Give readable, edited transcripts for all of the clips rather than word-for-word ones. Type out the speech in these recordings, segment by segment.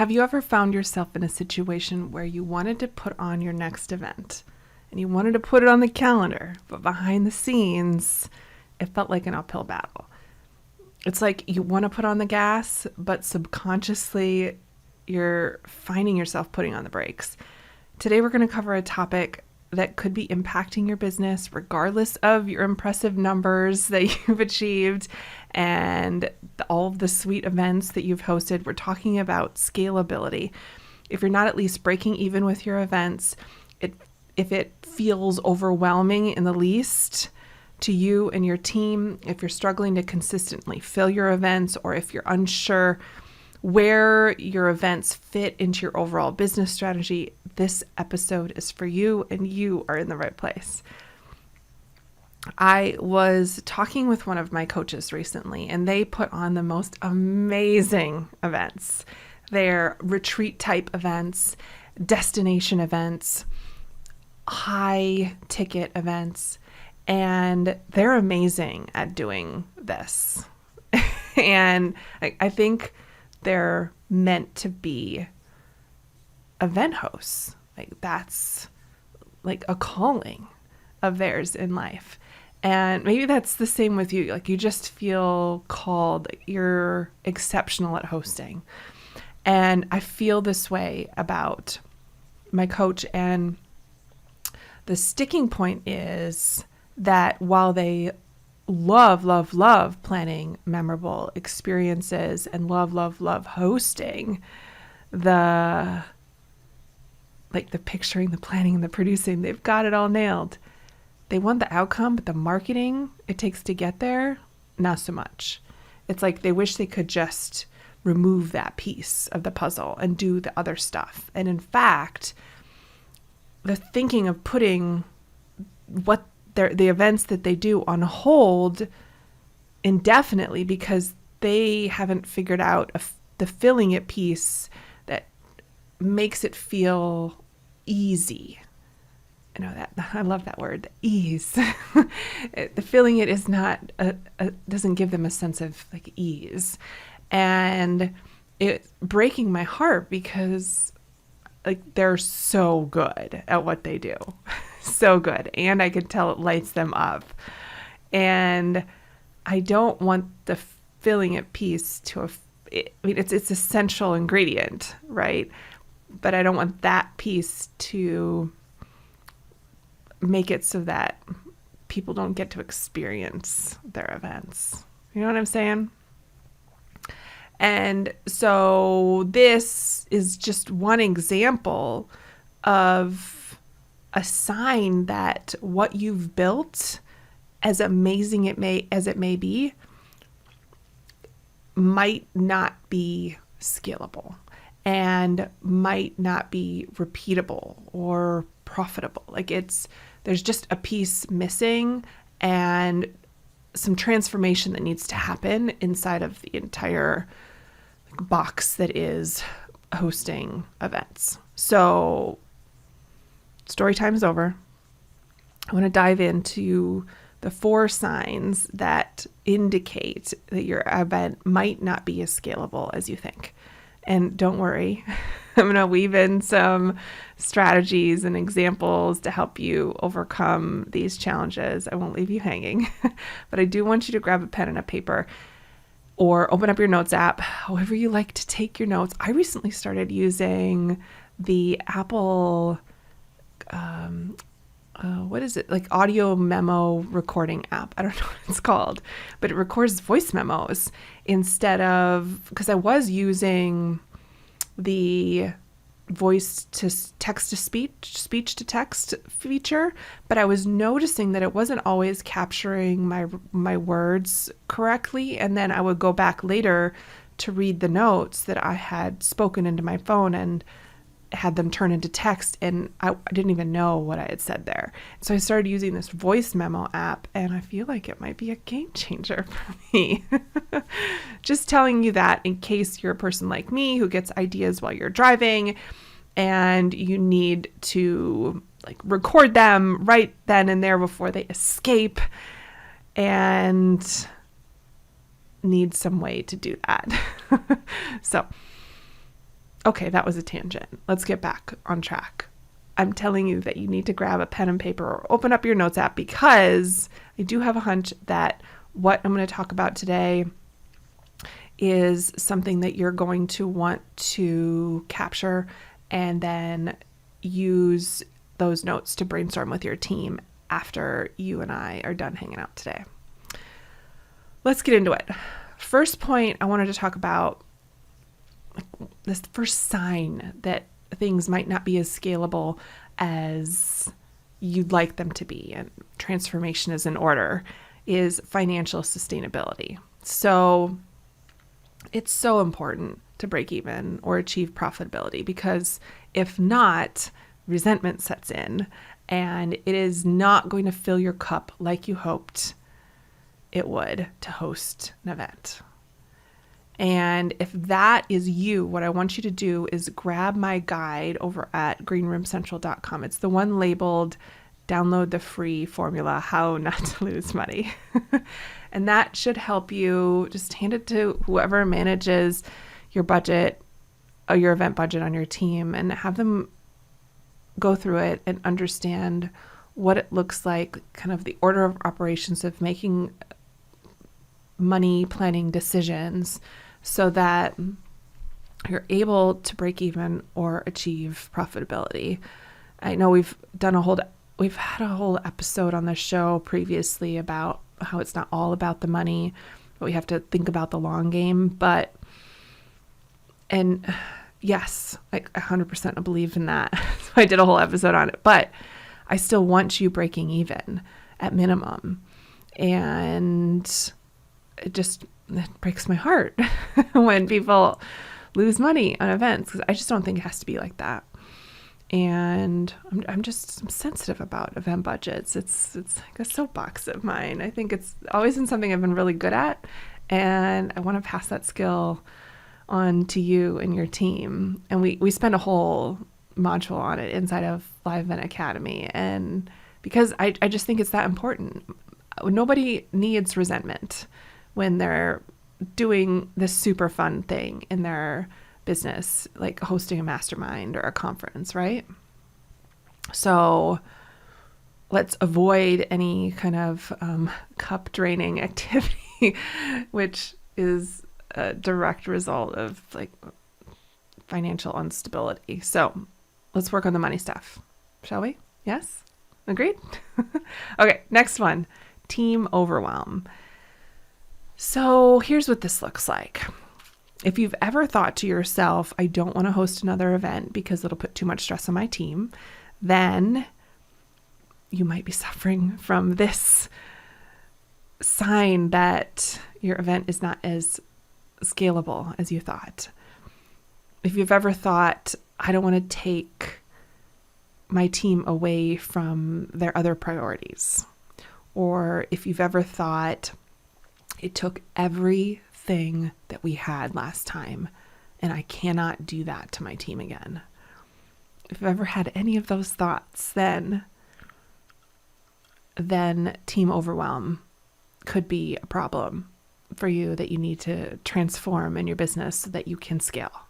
Have you ever found yourself in a situation where you wanted to put on your next event and you wanted to put it on the calendar, but behind the scenes, it felt like an uphill battle? It's like you want to put on the gas, but subconsciously you're finding yourself putting on the brakes. Today, we're going to cover a topic that could be impacting your business regardless of your impressive numbers that you've achieved and all of the sweet events that you've hosted. We're talking about scalability. If you're not at least breaking even with your events, if it feels overwhelming in the least to you and your team, if you're struggling to consistently fill your events, or if you're unsure where your events fit into your overall business strategy, this episode is for you and you are in the right place. I was talking with one of my coaches recently and they put on the most amazing events. They're retreat type events, destination events, high ticket events, and they're amazing at doing this. And I think they're meant to be event hosts. Like that's like a calling of theirs in life. And maybe that's the same with you. Like you just feel called, you're exceptional at hosting. And I feel this way about my coach. And the sticking point is that while they love planning memorable experiences and love hosting, the picturing, the planning, and the producing, they've got it all nailed. They want the outcome, but the marketing it takes to get there, not so much. It's like they wish they could just remove that piece of the puzzle and do the other stuff. And in fact, the thinking of putting the events that they do on hold indefinitely because they haven't figured out the filling it piece that makes it feel easy. I know that I love that word, ease. The filling it is not doesn't give them a sense of like ease, and it's breaking my heart because like they're so good at what they do. So good. And I could tell it lights them up. And I don't want the filling it piece it's essential ingredient, right? But I don't want that piece to make it so that people don't get to experience their events. You know what I'm saying? And so this is just one example of a sign that what you've built, as amazing as it may be, might not be scalable and might not be repeatable or profitable. Like there's just a piece missing and some transformation that needs to happen inside of the entire box that is hosting events. So story time is over. I want to dive into the 4 signs that indicate that your event might not be as scalable as you think. And don't worry, I'm going to weave in some strategies and examples to help you overcome these challenges. I won't leave you hanging, but I do want you to grab a pen and a paper or open up your notes app, however you like to take your notes. I recently started using the Apple what is it? Like audio memo recording app. I don't know what it's called, but it records voice memos instead of, because I was using the voice to text to speech to text feature, but I was noticing that it wasn't always capturing my words correctly. And then I would go back later to read the notes that I had spoken into my phone and had them turn into text, and I didn't even know what I had said there. So I started using this voice memo app, and I feel like it might be a game changer for me. Just telling you that in case you're a person like me who gets ideas while you're driving and you need to like record them right then and there before they escape and need some way to do that. So Okay, that was a tangent. Let's get back on track. I'm telling you that you need to grab a pen and paper or open up your notes app, because I do have a hunch that what I'm going to talk about today is something that you're going to want to capture and then use those notes to brainstorm with your team after you and I are done hanging out today. Let's get into it. First point I wanted to talk about, this first sign that things might not be as scalable as you'd like them to be and transformation is in order, is financial sustainability. So it's so important to break even or achieve profitability, because if not, resentment sets in and it is not going to fill your cup like you hoped it would to host an event. And if that is you, what I want you to do is grab my guide over at greenroomcentral.com. It's the one labeled download the free formula, how not to lose money. And that should help you. Just hand it to whoever manages your budget or your event budget on your team, and have them go through it and understand what it looks like, kind of the order of operations of making money planning decisions, so that you're able to break even or achieve profitability. I know we've had a whole episode on the show previously about how it's not all about the money, but we have to think about the long game. And yes, like 100% I believe in that. So I did a whole episode on it, but I still want you breaking even at minimum. And it breaks my heart when people lose money on events, because I just don't think it has to be like that. And I'm sensitive about event budgets. It's like a soapbox of mine. I think it's always been something I've been really good at, and I want to pass that skill on to you and your team. And we spend a whole module on it inside of Live Event Academy, and because I just think it's that important. Nobody needs resentment when they're doing this super fun thing in their business, like hosting a mastermind or a conference, right? So let's avoid any kind of cup draining activity, which is a direct result of like financial instability. So let's work on the money stuff, shall we? Yes? Agreed? Okay, next one, team overwhelm. So here's what this looks like. If you've ever thought to yourself, I don't want to host another event because it'll put too much stress on my team, then you might be suffering from this sign that your event is not as scalable as you thought. If you've ever thought, I don't want to take my team away from their other priorities, or if you've ever thought, it took everything that we had last time and I cannot do that to my team again. If you've ever had any of those thoughts, then team overwhelm could be a problem for you that you need to transform in your business so that you can scale.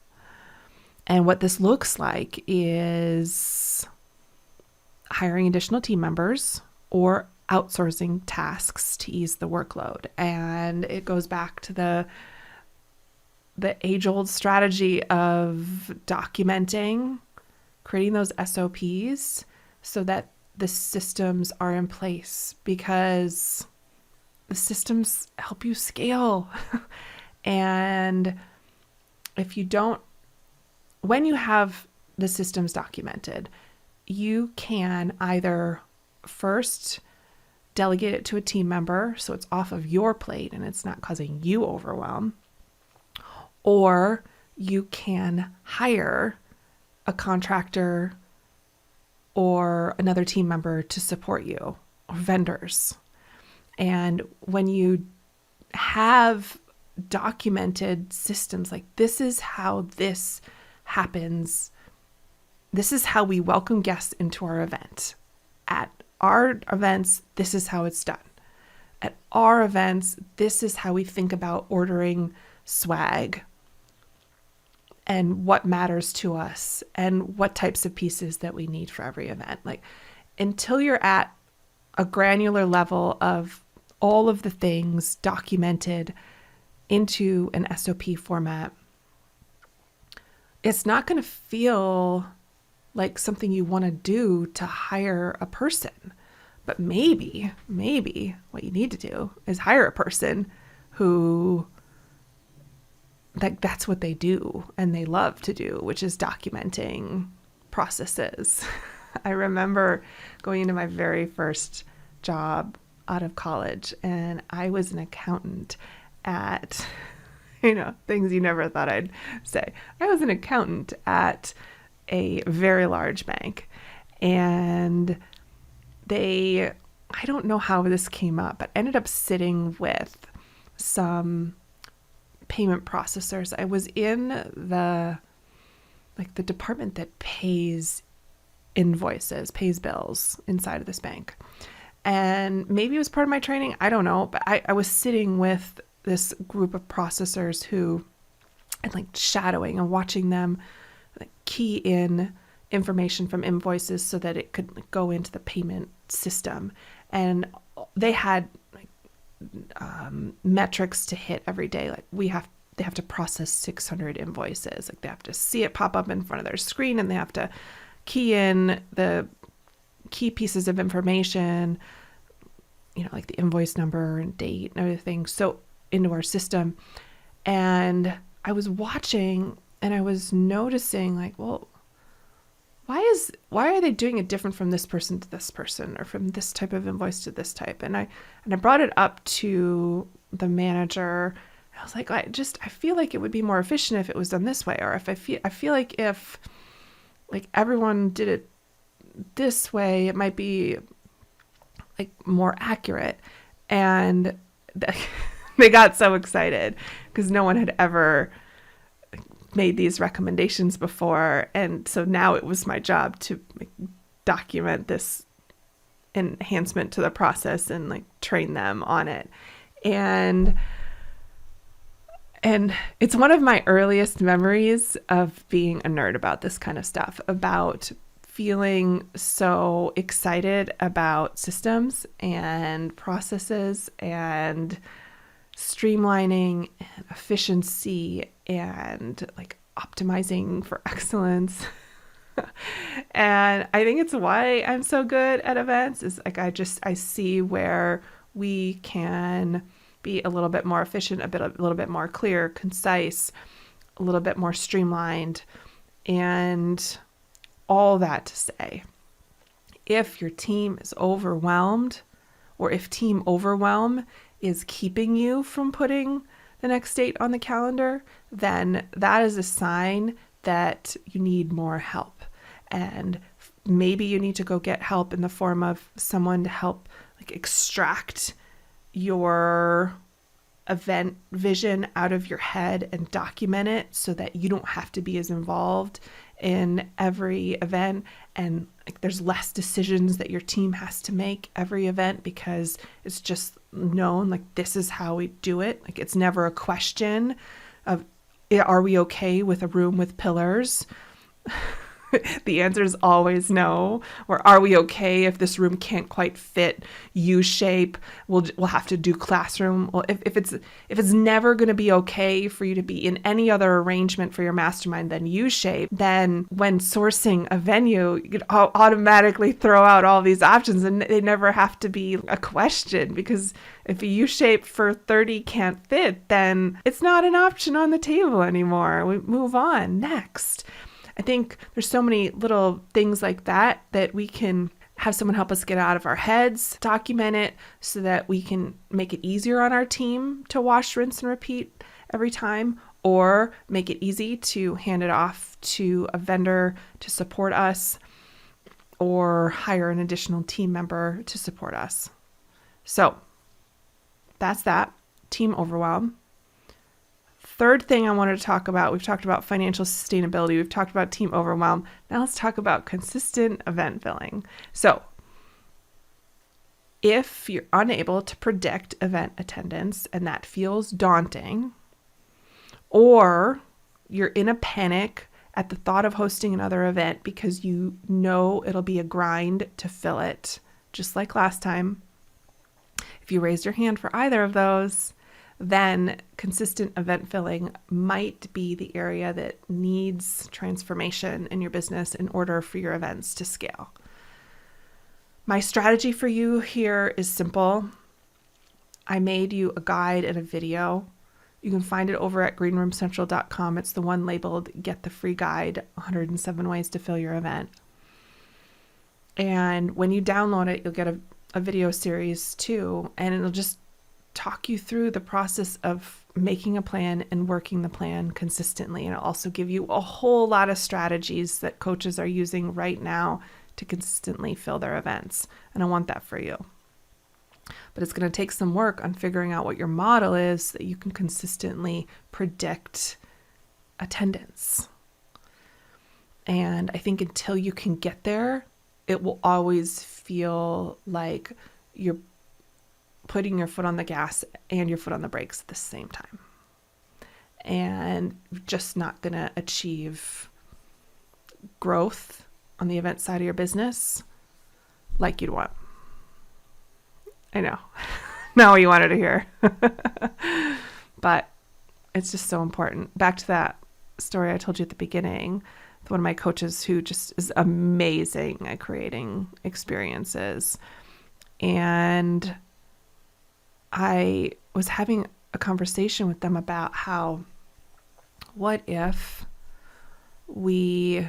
And what this looks like is hiring additional team members or outsourcing tasks to ease the workload. And it goes back to the age-old strategy of documenting, creating those SOPs so that the systems are in place, because the systems help you scale. And if you don't, when you have the systems documented, you can either first delegate it to a team member so it's off of your plate and it's not causing you overwhelm, or you can hire a contractor or another team member to support you, or vendors. And when you have documented systems, like this is how this happens, this is how we welcome guests into our event. At our events, this is how it's done. At our events, this is how we think about ordering swag. and what matters to us and what types of pieces that we need for every event. Like, until you're at a granular level of all of the things documented into an SOP format, it's not going to feel like something you want to do to hire a person. But maybe what you need to do is hire a person who, like, that's what they do and they love to do, which is documenting processes. I remember going into my very first job out of college, and I was an accountant at, things you never thought I'd say. I was an accountant at a very large bank, and I don't know how this came up, but ended up sitting with some payment processors. I was in the department that pays invoices, pays bills inside of this bank. And maybe it was part of my training, I don't know, but I was sitting with this group of processors who, and like shadowing and watching them like key in information from invoices so that it could go into the payment system. And they had metrics to hit every day. Like they have to process 600 invoices. Like they have to see it pop up in front of their screen, and they have to key in the key pieces of information, like the invoice number and date and everything, so into our system. And I was watching and I was noticing, like, well, why are they doing it different from this person to this person, or from this type of invoice to this type? And I brought it up to the manager. I was like, I feel like it would be more efficient if it was done this way, or if I feel like if like everyone did it this way, it might be like more accurate. And they got so excited because no one had ever made these recommendations before. And so now it was my job to document this enhancement to the process and like train them on it. And it's one of my earliest memories of being a nerd about this kind of stuff, about feeling so excited about systems and processes and streamlining and efficiency and like optimizing for excellence. And I think it's why I'm so good at events, is like I see where we can be a little bit more efficient, a little bit more clear, concise, a little bit more streamlined. And all that to say, if your team is overwhelmed, or if team overwhelm is keeping you from putting the next date on the calendar, then that is a sign that you need more help. And maybe you need to go get help in the form of someone to help like extract your event vision out of your head and document it so that you don't have to be as involved in every event, and like there's less decisions that your team has to make every event because it's just known, like this is how we do it. Like it's never a question of, are we okay with a room with pillars? The answer is always no. Or are we okay if this room can't quite fit U-shape? We'll have to do classroom. Well, if it's never going to be okay for you to be in any other arrangement for your mastermind than U-shape, then when sourcing a venue, you could automatically throw out all these options, and they never have to be a question, because if a U-shape for 30 can't fit, then it's not an option on the table anymore. We move on next. I think there's so many little things like that we can have someone help us get out of our heads, document it so that we can make it easier on our team to wash, rinse, and repeat every time, or make it easy to hand it off to a vendor to support us, or hire an additional team member to support us. So that's that, team overwhelm. Third thing I wanted to talk about, we've talked about financial sustainability, we've talked about team overwhelm. Now let's talk about consistent event filling. So if you're unable to predict event attendance and that feels daunting, or you're in a panic at the thought of hosting another event because you know it'll be a grind to fill it, just like last time. If you raised your hand for either of those, then consistent event filling might be the area that needs transformation in your business in order for your events to scale. My strategy for you here is simple. I made you a guide and a video. You can find it over at greenroomcentral.com. It's the one labeled Get the Free Guide, 107 Ways to Fill Your Event. And when you download it, you'll get a video series too, and it'll just talk you through the process of making a plan and working the plan consistently. And it'll also give you a whole lot of strategies that coaches are using right now to consistently fill their events. And I want that for you. But it's going to take some work on figuring out what your model is so that you can consistently predict attendance. And I think until you can get there, it will always feel like you're putting your foot on the gas and your foot on the brakes at the same time. And you're just not going to achieve growth on the event side of your business like you'd want. I know. Not what you wanted to hear. But it's just so important. Back to that story I told you at the beginning. One of my coaches who just is amazing at creating experiences. And I was having a conversation with them about how, what if we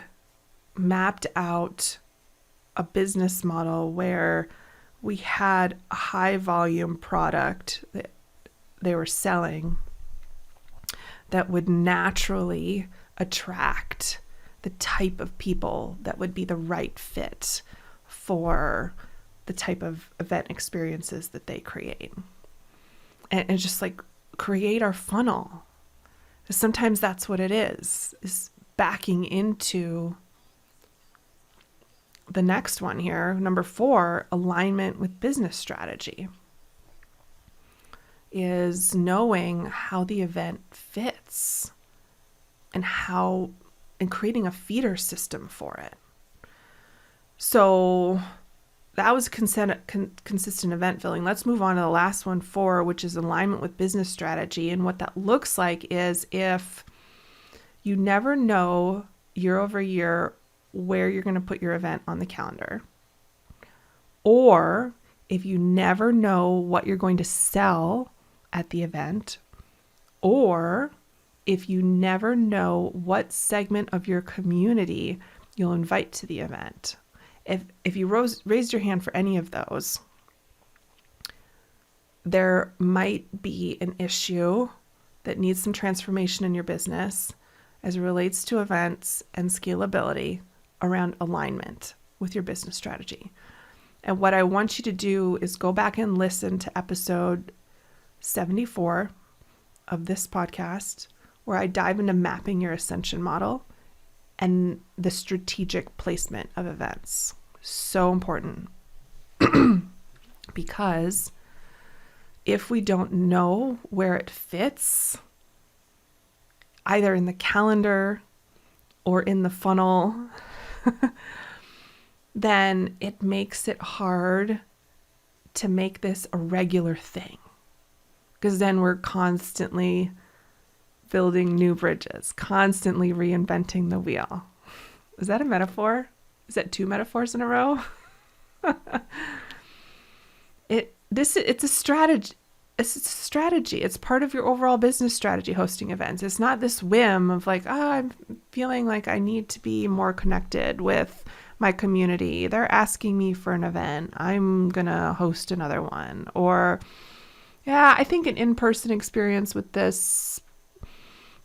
mapped out a business model where we had a high volume product that they were selling that would naturally attract the type of people that would be the right fit for the type of event experiences that they create. And just like create our funnel. Sometimes that's what it is backing into the next one here. Number 4, alignment with business strategy, is knowing how the event fits and creating a feeder system for it. So that was consistent event filling. Let's move on to the last one, 4, which is alignment with business strategy. And what that looks like is if you never know year over year where you're going to put your event on the calendar, or if you never know what you're going to sell at the event, or if you never know what segment of your community you'll invite to the event. If you raised your hand for any of those, there might be an issue that needs some transformation in your business as it relates to events and scalability around alignment with your business strategy. And what I want you to do is go back and listen to episode 74 of this podcast, where I dive into mapping your Ascension model and the strategic placement of events. So important. Because if we don't know where it fits, either in the calendar or in the funnel, then it makes it hard to make this a regular thing. Because then we're constantly building new bridges, constantly reinventing the wheel. Is that a metaphor? Is that 2 metaphors in a row? It's a strategy. It's a strategy. It's part of your overall business strategy, hosting events. It's not this whim of like, I'm feeling like I need to be more connected with my community. They're asking me for an event. I'm going to host another one. Or, yeah, I think an in-person experience with this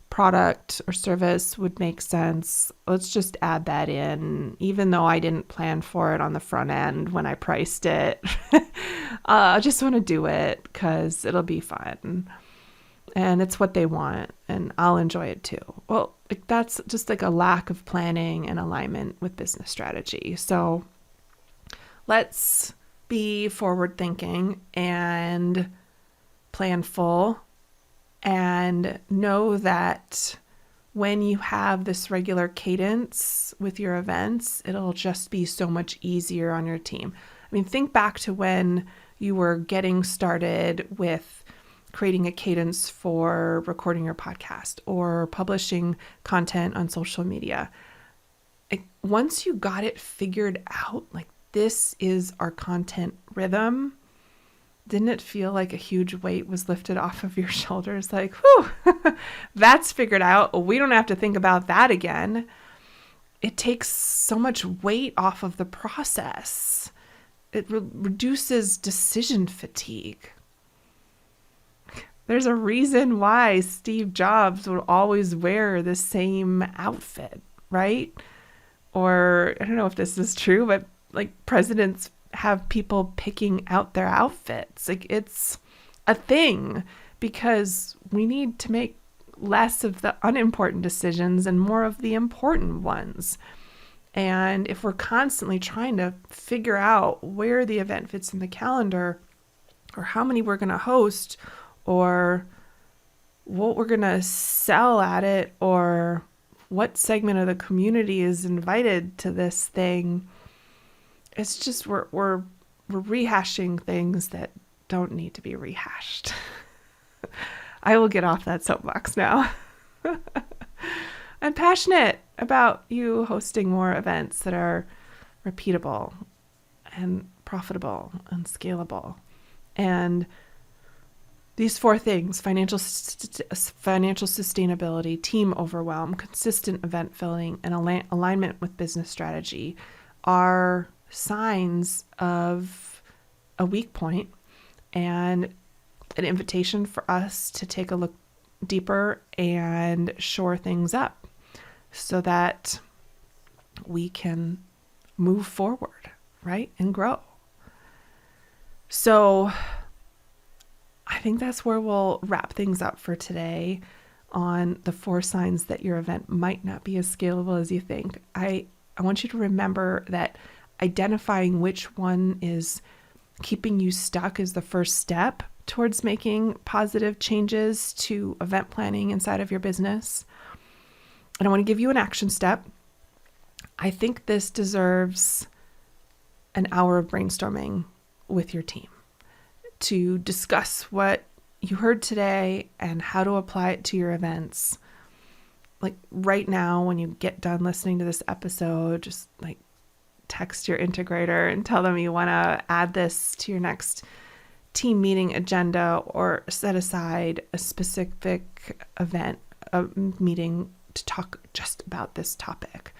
product or service would make sense. Let's just add that in, even though I didn't plan for it on the front end when I priced it. I just want to do it because it'll be fun and it's what they want and I'll enjoy it too. Well, that's just like a lack of planning and alignment with business strategy. So let's be forward thinking and planful, and know that when you have this regular cadence with your events, it'll just be so much easier on your team. I mean, think back to when you were getting started with creating a cadence for recording your podcast or publishing content on social media. Once you got it figured out, like this is our content rhythm, didn't it feel like a huge weight was lifted off of your shoulders? Like, whew, that's figured out. We don't have to think about that again. It takes so much weight off of the process. It reduces decision fatigue. There's a reason why Steve Jobs would always wear the same outfit, right? Or I don't know if this is true, but like presidents have people picking out their outfits. Like it's a thing because we need to make less of the unimportant decisions and more of the important ones. And if we're constantly trying to figure out where the event fits in the calendar or how many we're going to host or what we're going to sell at it or what segment of the community is invited to this thing, it's just we're rehashing things that don't need to be rehashed. I will get off that soapbox now. I'm passionate about you hosting more events that are repeatable and profitable and scalable. And these 4 things, financial sustainability, team overwhelm, consistent event filling, and alignment with business strategy are signs of a weak point and an invitation for us to take a look deeper and shore things up so that we can move forward, right? And grow. So I think that's where we'll wrap things up for today on the 4 signs that your event might not be as scalable as you think. I want you to remember that identifying which one is keeping you stuck is the first step towards making positive changes to event planning inside of your business. And I want to give you an action step. I think this deserves an hour of brainstorming with your team to discuss what you heard today and how to apply it to your events. Like right now, when you get done listening to this episode, just like text your integrator and tell them you want to add this to your next team meeting agenda or set aside a specific event, a meeting to talk just about this topic.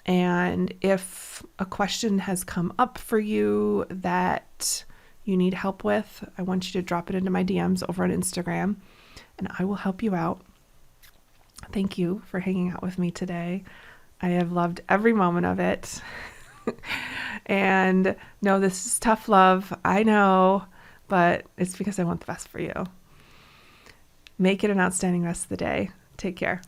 And if a question has come up for you that you need help with, I want you to drop it into my DMs over on Instagram and I will help you out. Thank you for hanging out with me today. I have loved every moment of it. And no, this is tough love. I know, but it's because I want the best for you. Make it an outstanding rest of the day. Take care.